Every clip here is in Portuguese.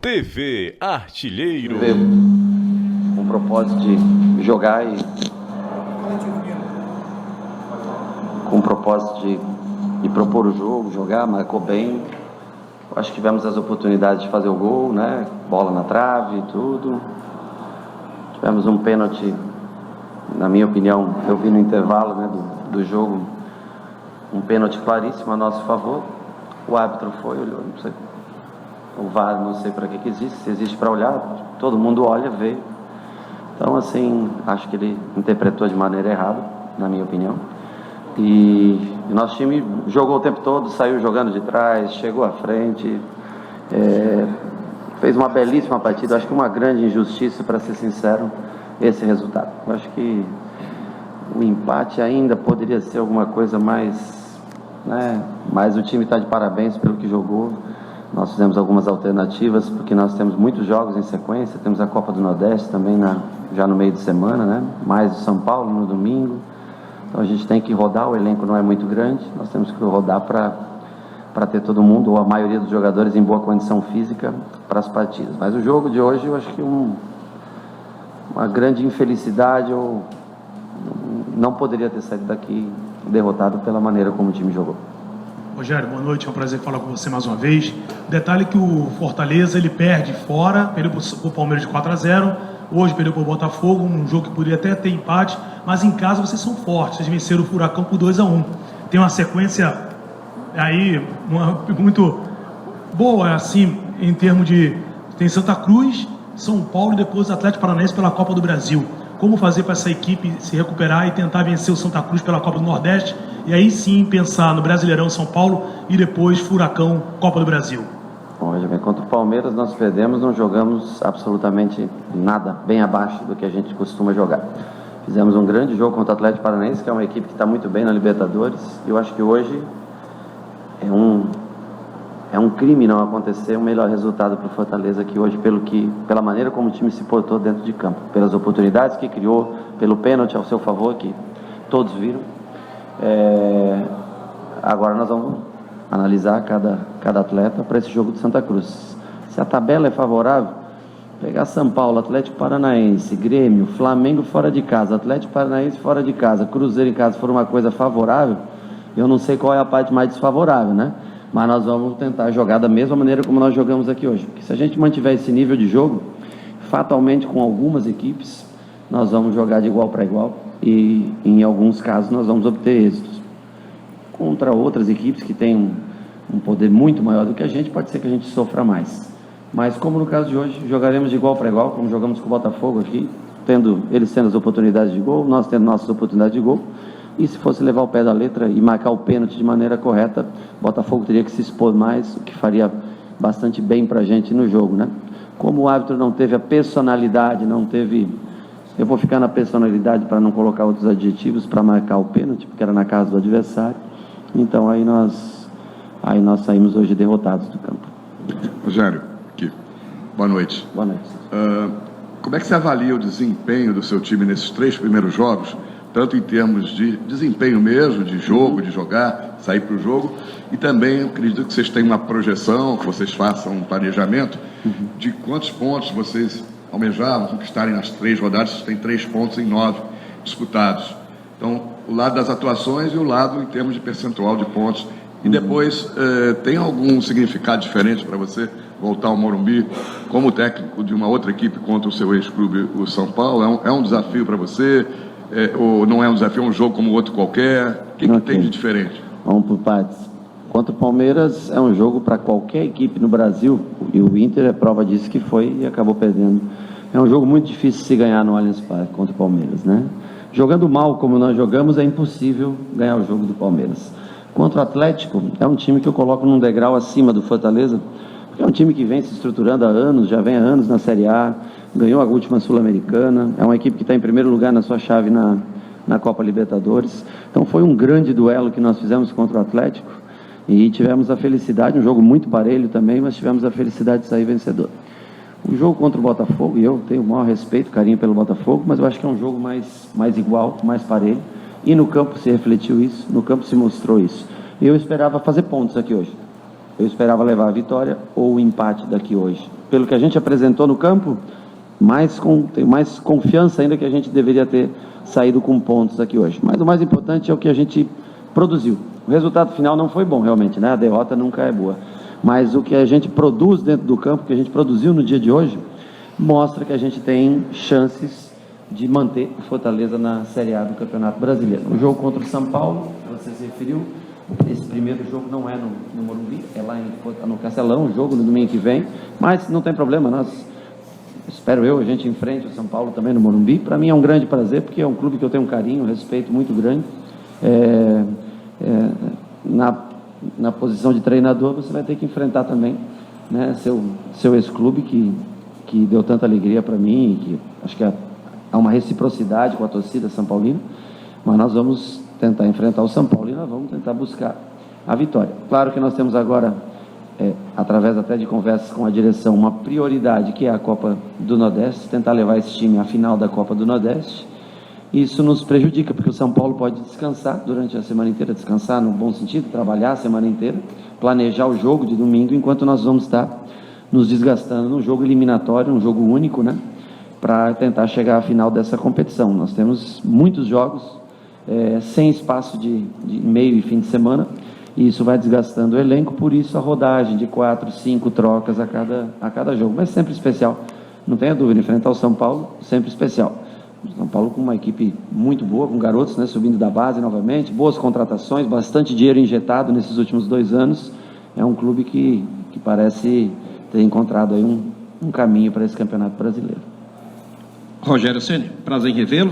TV Artilheiro. Com o propósito de jogar e com o propósito de propor o jogo, jogar, marcou bem. Acho que tivemos as oportunidades de fazer o gol, né? Bola na trave e tudo. Tivemos um pênalti, na minha opinião, eu vi no intervalo, né, do jogo, um pênalti claríssimo a nosso favor. O árbitro foi, olhou, não sei. O VAR não sei para que existe, se existe para olhar, todo mundo olha, vê. Então, assim, acho que ele interpretou de maneira errada, na minha opinião. E nosso time jogou o tempo todo, saiu jogando de trás, chegou à frente, fez uma belíssima partida. Acho que uma grande injustiça, para ser sincero, esse resultado. Eu acho que o empate ainda poderia ser alguma coisa mais, né? Mas o time está de parabéns pelo que jogou. Nós fizemos algumas alternativas, porque nós temos muitos jogos em sequência. Temos a Copa do Nordeste também já no meio de semana, né? Mais o São Paulo no domingo. Então a gente tem que rodar, o elenco não é muito grande. Nós temos que rodar para ter todo mundo, ou a maioria dos jogadores, em boa condição física para as partidas. Mas o jogo de hoje, eu acho que uma grande infelicidade, ou não poderia ter saído daqui derrotado pela maneira como o time jogou. Rogério, boa noite, é um prazer falar com você mais uma vez. Detalhe que o Fortaleza, ele perde fora, perdeu para o Palmeiras de 4-0, hoje perdeu para o Botafogo, um jogo que poderia até ter empate, mas em casa vocês são fortes, vocês venceram o Furacão por 2-1. Tem uma sequência aí muito boa, assim, em termos de... Tem Santa Cruz, São Paulo e depois Atlético Paranaense pela Copa do Brasil. Como fazer para essa equipe se recuperar e tentar vencer o Santa Cruz pela Copa do Nordeste, e aí sim pensar no Brasileirão São Paulo e depois Furacão, Copa do Brasil? Bom, contra o Palmeiras nós perdemos, não jogamos absolutamente nada, bem abaixo do que a gente costuma jogar. Fizemos um grande jogo contra o Atlético Paranaense, que é uma equipe que está muito bem na Libertadores, e eu acho que hoje é um crime não acontecer um melhor resultado para o Fortaleza que hoje, pela maneira como o time se portou dentro de campo, pelas oportunidades que criou, pelo pênalti ao seu favor, que todos viram. Agora nós vamos analisar cada atleta para esse jogo de Santa Cruz. Se a tabela é favorável, pegar São Paulo, Atlético Paranaense, Grêmio, Flamengo fora de casa, Atlético Paranaense fora de casa, Cruzeiro em casa, for uma coisa favorável, eu não sei qual é a parte mais desfavorável, né? Mas nós vamos tentar jogar da mesma maneira como nós jogamos aqui hoje. Porque se a gente mantiver esse nível de jogo, fatalmente com algumas equipes, nós vamos jogar de igual para igual e em alguns casos nós vamos obter êxitos. Contra outras equipes que têm um poder muito maior do que a gente, pode ser que a gente sofra mais. Mas como no caso de hoje, jogaremos de igual para igual, como jogamos com o Botafogo aqui, eles tendo as oportunidades de gol, nós tendo nossas oportunidades de gol. E se fosse levar o pé da letra e marcar o pênalti de maneira correta, o Botafogo teria que se expor mais, o que faria bastante bem para a gente no jogo, né? Como o árbitro não teve a personalidade, eu vou ficar na personalidade para não colocar outros adjetivos para marcar o pênalti, porque era na casa do adversário. Então aí nós saímos hoje derrotados do campo. Rogério, aqui. Boa noite. Boa noite. Como é que você avalia o desempenho do seu time nesses 3 primeiros jogos, tanto em termos de desempenho mesmo, de jogo, de jogar, sair para o jogo, e também eu acredito que vocês têm uma projeção, que vocês façam um planejamento de quantos pontos vocês almejavam conquistarem nas 3 rodadas. Vocês têm 3 pontos em 9 disputados. Então, o lado das atuações e o lado em termos de percentual de pontos. E depois, tem algum significado diferente para você voltar ao Morumbi como técnico de uma outra equipe contra o seu ex-clube, o São Paulo? É um desafio para você? Ou não é um desafio, é um jogo como outro qualquer? O que tem de diferente? Vamos por partes. Contra o Palmeiras é um jogo para qualquer equipe no Brasil, e o Inter é prova disso que foi e acabou perdendo. É um jogo muito difícil de se ganhar no Allianz Parque contra o Palmeiras, né? Jogando mal como nós jogamos, é impossível ganhar o jogo do Palmeiras. Contra o Atlético, é um time que eu coloco num degrau acima do Fortaleza, porque é um time que vem se estruturando há anos, já vem há anos na Série A, ganhou a última Sul-Americana, é uma equipe que está em primeiro lugar na sua chave na Copa Libertadores. Então foi um grande duelo que nós fizemos contra o Atlético e tivemos a felicidade, um jogo muito parelho também, mas tivemos a felicidade de sair vencedor. O jogo contra o Botafogo, e eu tenho o maior respeito, carinho pelo Botafogo, mas eu acho que é um jogo mais igual, mais parelho, e no campo se refletiu isso, no campo se mostrou isso. E eu esperava fazer pontos aqui hoje. Eu esperava levar a vitória ou o empate daqui hoje. pelo que a gente apresentou no campo, tenho mais confiança ainda que a gente deveria ter saído com pontos aqui hoje. Mas o mais importante é o que a gente produziu. O resultado final não foi bom, realmente, né? A derrota nunca é boa. Mas o que a gente produz dentro do campo, que a gente produziu no dia de hoje, mostra que a gente tem chances de manter o Fortaleza na Série A do Campeonato Brasileiro. O jogo contra o São Paulo, você se referiu, esse primeiro jogo não é no Morumbi, é lá no Castelão, o jogo no domingo que vem, mas não tem problema, a gente enfrente o São Paulo também no Morumbi. Para mim é um grande prazer, porque é um clube que eu tenho um carinho, um respeito muito grande. Na posição de treinador, você vai ter que enfrentar também, né, seu ex-clube que deu tanta alegria para mim, e que acho que há uma reciprocidade com a torcida São Paulina, mas nós vamos tentar enfrentar o São Paulo e nós vamos tentar buscar a vitória. Claro que nós temos agora, através até de conversas com a direção, uma prioridade que é a Copa do Nordeste, tentar levar esse time à final da Copa do Nordeste. Isso nos prejudica, porque o São Paulo pode descansar durante a semana inteira, descansar no bom sentido, trabalhar a semana inteira, planejar o jogo de domingo, enquanto nós vamos estar nos desgastando no jogo eliminatório, um jogo único, né, para tentar chegar à final dessa competição. Nós temos muitos jogos, sem espaço de meio e fim de semana, e isso vai desgastando o elenco, por isso a rodagem de 4, 5 trocas a cada jogo, mas sempre especial, não tenha dúvida, enfrentar o São Paulo, sempre especial. O São Paulo com uma equipe muito boa, com garotos, né, subindo da base novamente, boas contratações, bastante dinheiro injetado nesses últimos 2 anos, é um clube que parece ter encontrado aí um caminho para esse Campeonato Brasileiro. Rogério Ceni, prazer em revê-lo.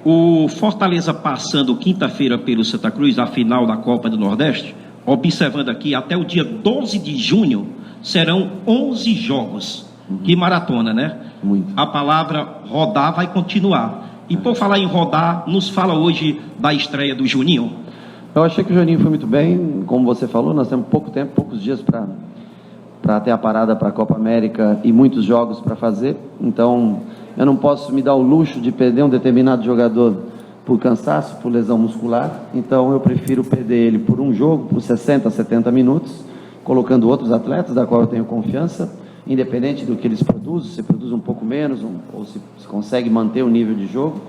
O Fortaleza passando quinta-feira pelo Santa Cruz, a final da Copa do Nordeste, observando aqui, até o dia 12 de junho, serão 11 jogos. Que maratona, né? Muito. A palavra rodar vai continuar. E por falar em rodar, nos fala hoje da estreia do Juninho. Eu achei que o Juninho foi muito bem, como você falou, nós temos pouco tempo, poucos dias para ter a parada para a Copa América e muitos jogos para fazer, então eu não posso me dar o luxo de perder um determinado jogador por cansaço, por lesão muscular, então eu prefiro perder ele por um jogo, por 60, 70 minutos, colocando outros atletas, da qual eu tenho confiança, independente do que eles produzem, se produz um pouco menos, ou se consegue manter o nível de jogo,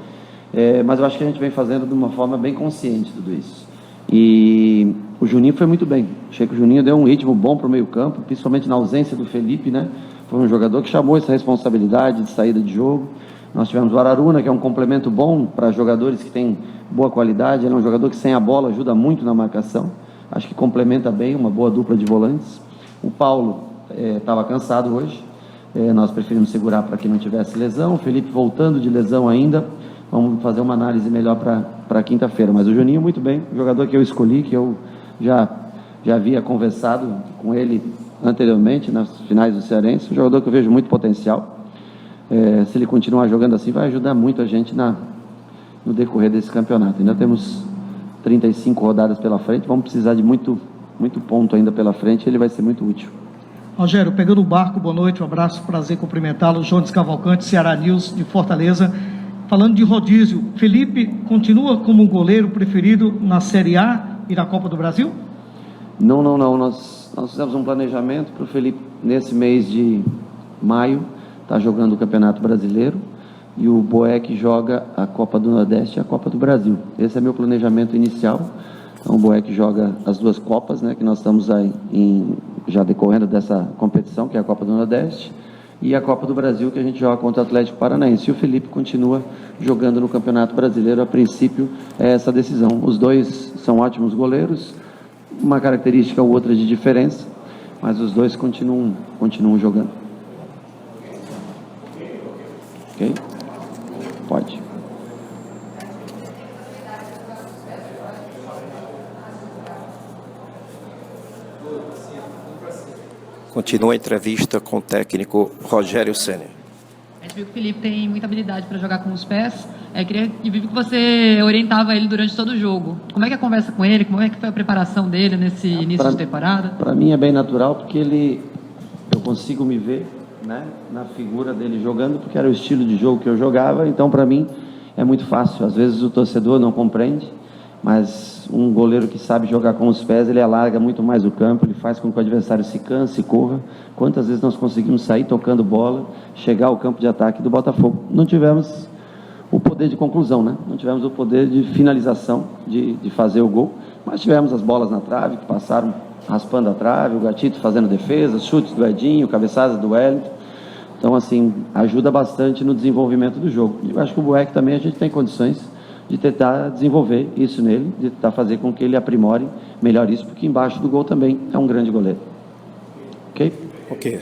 mas eu acho que a gente vem fazendo de uma forma bem consciente tudo isso. E o Juninho foi muito bem, achei que o Juninho deu um ritmo bom para o meio campo, principalmente na ausência do Felipe, né? Foi um jogador que chamou essa responsabilidade de saída de jogo. Nós tivemos o Araruna, que é um complemento bom para jogadores que têm boa qualidade, ele é um jogador que sem a bola ajuda muito na marcação, acho que complementa bem, uma boa dupla de volantes. O Paulo estava cansado hoje, nós preferimos segurar para que não tivesse lesão, o Felipe voltando de lesão ainda, vamos fazer uma análise melhor para quinta-feira, mas o Juninho muito bem, o jogador que eu escolhi, que eu já havia conversado com ele anteriormente, nas finais do Cearense, um jogador que eu vejo muito potencial, se ele continuar jogando assim, vai ajudar muito a gente no decorrer desse campeonato. Ainda temos 35 rodadas pela frente, vamos precisar de muito ponto ainda pela frente, ele vai ser muito útil. Rogério, pegando o barco, boa noite, um abraço, prazer cumprimentá-lo. Jones Cavalcante, Ceará News, de Fortaleza. Falando de rodízio, Felipe continua como o goleiro preferido na Série A e na Copa do Brasil? Não. Nós fizemos um planejamento para o Felipe, nesse mês de maio, está jogando o Campeonato Brasileiro, e o Boeck joga a Copa do Nordeste e a Copa do Brasil. Esse é meu planejamento inicial. Então o Boeck joga as 2 Copas, né, que nós estamos aí já decorrendo dessa competição, que é a Copa do Nordeste, e a Copa do Brasil, que a gente joga contra o Atlético Paranaense. E o Felipe continua jogando no Campeonato Brasileiro, a princípio é essa decisão. Os dois são ótimos goleiros, uma característica ou outra de diferença, mas os dois continuam jogando. Ok? Pode. Continua a entrevista com o técnico Rogério Ceni. A gente viu que o Felipe tem muita habilidade para jogar com os pés. Queria que você orientava ele durante todo o jogo. Como é que é a conversa com ele? Como é que foi a preparação dele nesse início de temporada? Para mim é bem natural, porque eu consigo me ver, né, na figura dele jogando, porque era o estilo de jogo que eu jogava. Então, para mim, é muito fácil. Às vezes o torcedor não compreende, mas um goleiro que sabe jogar com os pés, ele alarga muito mais o campo, ele faz com que o adversário se canse, corra. Quantas vezes nós conseguimos sair tocando bola, chegar ao campo de ataque do Botafogo? Não tivemos o poder de conclusão, né? Não tivemos o poder de finalização, de fazer o gol, mas tivemos as bolas na trave, que passaram raspando a trave, o Gatito fazendo defesa, chutes do Edinho, cabeçadas do Wellington. Então, assim, ajuda bastante no desenvolvimento do jogo. Eu acho que o Boeck também a gente tem condições de tentar desenvolver isso nele, de tentar fazer com que ele aprimore melhor isso, porque embaixo do gol também é um grande goleiro. Ok? Ok.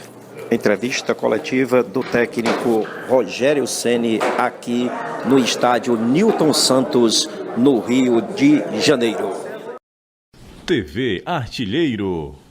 Entrevista coletiva do técnico Rogério Ceni aqui no estádio Newton Santos, no Rio de Janeiro. TV Artilheiro.